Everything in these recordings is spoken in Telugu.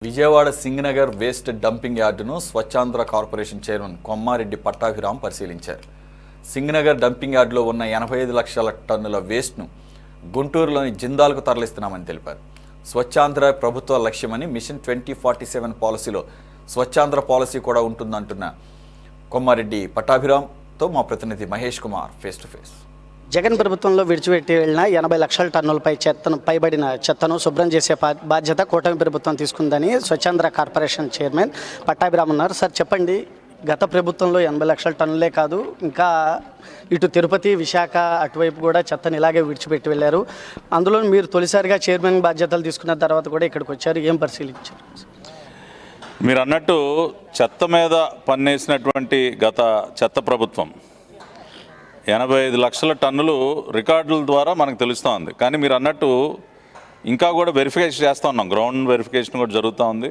విజయవాడ సింగనగర్ వేస్ట్ డంపింగ్ యార్డును స్వచ్ఛాంధ్ర కార్పొరేషన్ చైర్మన్ కొమ్మారెడ్డి పట్టాభిరామ్ పరిశీలించారు. సింగనగర్ డంపింగ్ యార్డులో ఉన్న 85 లక్షల టన్నుల వేస్ట్ను గుంటూరులోని జిందాల్కు తరలిస్తున్నామని తెలిపారు. స్వచ్ఛాంధ్ర ప్రభుత్వ లక్ష్యమని మిషన్ 2047 పాలసీలో స్వచ్ఛాంధ్ర పాలసీ కూడా ఉంటుందంటున్న కొమ్మారెడ్డి పట్టాభిరామ్తో మా ప్రతినిధి Mahesh Kumar face to face. Jagan ప్రభుత్వంలో విడిచిపెట్టి వెళ్ళిన 80 లక్షల టన్నులపై పైబడిన చెత్తను శుభ్రం చేసే బాధ్యత కూటమి ప్రభుత్వం తీసుకుందని స్వచ్ఛాంధ్ర కార్పొరేషన్ చైర్మన్ పట్టాభిరామ్ అన్నారు. సార్ చెప్పండి, గత ప్రభుత్వంలో 80 లక్షల టన్నులే కాదు, ఇంకా ఇటు తిరుపతి, విశాఖ అటువైపు కూడా చెత్తను ఇలాగే విడిచిపెట్టి వెళ్ళారు. అందులో మీరు తొలిసారిగా చైర్మన్ బాధ్యతలు తీసుకున్న తర్వాత కూడా ఇక్కడికి వచ్చారు. ఏం పరిశీలించారు? మీరు అన్నట్టు చెత్త మీద పన్నేసినటువంటి గత చెత్త ప్రభుత్వం 85 లక్షల టన్నులు రికార్డుల ద్వారా మనకు తెలుస్తూ ఉంది. కానీ మీరు అన్నట్టు ఇంకా కూడా వెరిఫికేషన్ చేస్తూ ఉన్నాం, గ్రౌండ్ వెరిఫికేషన్ కూడా జరుగుతూ ఉంది.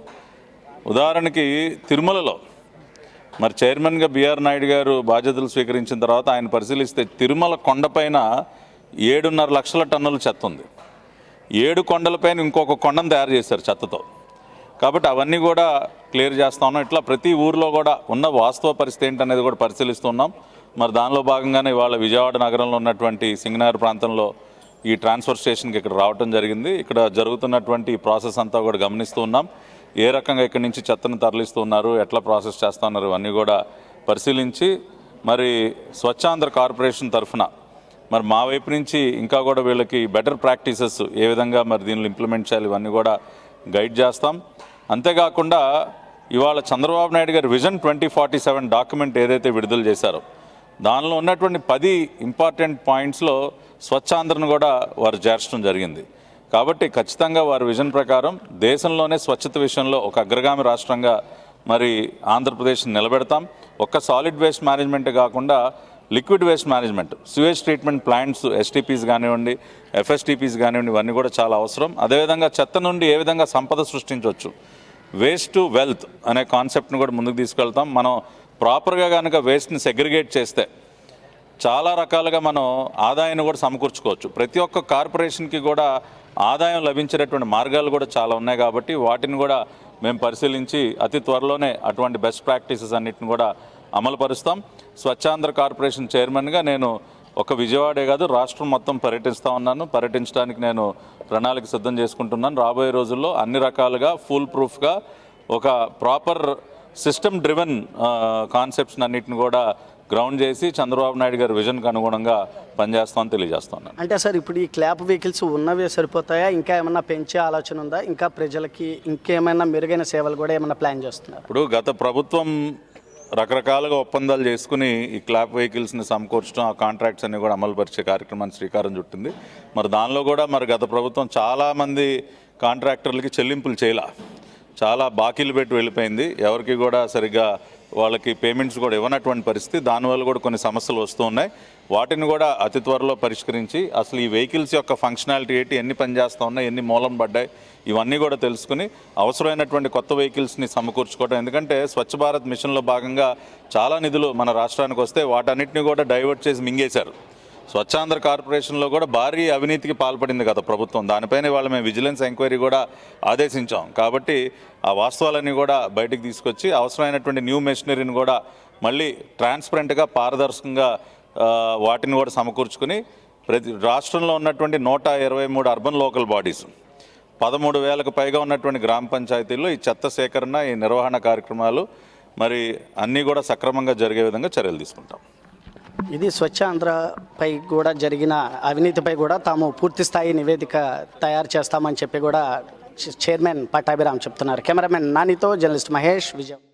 ఉదాహరణకి తిరుమలలో మరి చైర్మన్గా బిఆర్ నాయుడు గారు బాధ్యతలు స్వీకరించిన తర్వాత ఆయన పరిశీలిస్తే తిరుమల కొండపైన 7.5 లక్షల టన్నుల చెత్త ఉంది. 7 కొండలపైన ఇంకొక కొండను తయారు చేశారు చెత్తతో. కాబట్టి అవన్నీ కూడా క్లియర్ చేస్తూ ఉన్నాం. ఇట్లా ప్రతి ఊరిలో కూడా ఉన్న వాస్తవ పరిస్థితి ఏంటనేది కూడా పరిశీలిస్తున్నాం. మరి దానిలో భాగంగానే ఇవాళ విజయవాడ నగరంలో ఉన్నటువంటి సింగనగర్ ప్రాంతంలో ఈ ట్రాన్స్ఫర్ స్టేషన్కి ఇక్కడ రావడం జరిగింది. ఇక్కడ జరుగుతున్నటువంటి ఈ ప్రాసెస్ అంతా కూడా గమనిస్తూ ఉన్నాం. ఏ రకంగా ఇక్కడి నుంచి చెత్తను తరలిస్తూ ఉన్నారు, ఎట్లా ప్రాసెస్ చేస్తూ ఉన్నారు, ఇవన్నీ కూడా పరిశీలించి మరి స్వచ్ఛాంధ్ర కార్పొరేషన్ తరఫున మరి మా వైపు నుంచి ఇంకా కూడా వీళ్ళకి బెటర్ ప్రాక్టీసెస్ ఏ విధంగా మరి దీనిలో ఇంప్లిమెంట్ చేయాలి, ఇవన్నీ కూడా గైడ్ చేస్తాం. అంతేకాకుండా ఇవాళ చంద్రబాబు నాయుడు గారు విజన్ 2047 డాక్యుమెంట్ ఏదైతే విడుదల చేశారో దానిలో ఉన్నటువంటి 10 ఇంపార్టెంట్ పాయింట్స్లో స్వచ్ఛాంధ్రను కూడా వారు చేర్చడం జరిగింది. కాబట్టి ఖచ్చితంగా వారి విజన్ ప్రకారం దేశంలోనే స్వచ్ఛత విషయంలో ఒక అగ్రగామి రాష్ట్రంగా మరి ఆంధ్రప్రదేశ్ నిలబెడతాం. ఒక్క సాలిడ్ వేస్ట్ మేనేజ్మెంటే కాకుండా liquid waste management, sewage treatment plants, STPs కానివ్వండి, ఎఫ్ఎస్టీపీస్ కానివ్వండి, ఇవన్నీ కూడా చాలా అవసరం. అదేవిధంగా చెత్త నుండి ఏ విధంగా సంపద సృష్టించవచ్చు, వేస్ట్ టు వెల్త్ అనే కాన్సెప్ట్ని కూడా ముందుకు తీసుకెళ్తాం. మనం ప్రాపర్గా కనుక వేస్ట్ని సెగ్రిగేట్ చేస్తే చాలా రకాలుగా మనం ఆదాయాన్ని కూడా సమకూర్చుకోవచ్చు. ప్రతి ఒక్క కార్పొరేషన్కి కూడా ఆదాయం లభించేటటువంటి మార్గాలు కూడా చాలా ఉన్నాయి. కాబట్టి వాటిని కూడా మేము పరిశీలించి అతి త్వరలోనే అటువంటి బెస్ట్ ప్రాక్టీసెస్ అన్నిటిని కూడా అమలుపరుస్తాం. స్వచ్ఛాంధ్ర కార్పొరేషన్ చైర్మన్గా నేను ఒక విజయవాడే కాదు రాష్ట్రం మొత్తం పర్యటిస్తూ ఉన్నాను. పర్యటించడానికి నేను ప్రణాళిక సిద్ధం చేసుకుంటున్నాను. రాబోయే రోజుల్లో అన్ని రకాలుగా ఫుల్ ప్రూఫ్గా ఒక ప్రాపర్ సిస్టమ్ డ్రివెన్ కాన్సెప్ట్స్ అన్నిటిని కూడా గ్రౌండ్ చేసి చంద్రబాబు నాయుడు గారి విజన్కి అనుగుణంగా పనిచేస్తామని తెలియజేస్తున్నాను. అంటే సార్, ఇప్పుడు ఈ క్లాప్ వెహికల్స్ ఉన్నవే సరిపోతాయా? ఇంకా ఏమన్నా పెంచే ఆలోచన ఉందా? ఇంకా ప్రజలకి ఇంకేమైనా మెరుగైన సేవలు కూడా ఏమైనా ప్లాన్ చేస్తున్నారు? ఇప్పుడు గత ప్రభుత్వం రకరకాలుగా ఒప్పందాలు చేసుకుని ఈ క్లాప్ వెహికల్స్ని సమకూర్చడం, ఆ కాంట్రాక్ట్స్ అన్ని కూడా అమలుపరిచే కార్యక్రమాన్ని శ్రీకారం చుట్టింది. మరి దానిలో కూడా మరి గత ప్రభుత్వం చాలామంది కాంట్రాక్టర్లకి చెల్లింపులు చేయాల, చాలా బాకీలు పెట్టి వెళ్ళిపోయింది. ఎవరికి కూడా సరిగ్గా వాళ్ళకి పేమెంట్స్ కూడా ఇవ్వనటువంటి పరిస్థితి. దానివల్ల కూడా కొన్ని సమస్యలు వస్తూ ఉన్నాయి. వాటిని కూడా అతి త్వరలో పరిష్కరించి అసలు ఈ వెహికల్స్ యొక్క ఫంక్షనాలిటీ ఏంటి, ఎన్ని పనిచేస్తూ ఉన్నాయి, ఎన్ని మూలం పడ్డాయి, ఇవన్నీ కూడా తెలుసుకుని అవసరమైనటువంటి కొత్త వెహికల్స్ని సమకూర్చుకోవడం. ఎందుకంటే స్వచ్ఛ భారత్ మిషన్లో భాగంగా చాలా నిధులు మన రాష్ట్రానికి వస్తే వాటన్నిటిని కూడా డైవర్ట్ చేసి మింగేశారు. స్వచ్ఛాంధ్ర కార్పొరేషన్లో కూడా భారీ అవినీతికి పాల్పడింది గత ప్రభుత్వం. దానిపైన వాళ్ళు మేము విజిలెన్స్ ఎంక్వైరీ కూడా ఆదేశించాం. కాబట్టి ఆ వాస్తవాలన్నీ కూడా బయటికి తీసుకొచ్చి అవసరమైనటువంటి న్యూ మెషినరీని కూడా మళ్ళీ ట్రాన్స్పరెంట్గా, పారదర్శకంగా వాటిని కూడా సమకూర్చుకుని ప్రతి రాష్ట్రంలో ఉన్నటువంటి 123 అర్బన్ లోకల్ బాడీస్, 13,000కు పైగా ఉన్నటువంటి గ్రామ పంచాయతీల్లో ఈ చెత్త సేకరణ, ఈ నిర్వహణ కార్యక్రమాలు మరి అన్నీ కూడా సక్రమంగా జరిగే విధంగా చర్యలు తీసుకుంటాం. ఇది స్వచ్ఛాంధ్రపై కూడా జరిగిన అవినీతిపై కూడా తాము పూర్తి స్థాయి నివేదిక తయారు చేస్తామని చెప్పి కూడా చైర్మన్ పట్టాభిరామ్ చెప్తున్నారు. కెమెరామెన్ నానితో జర్నలిస్ట్ మహేష్, విజయవాడ.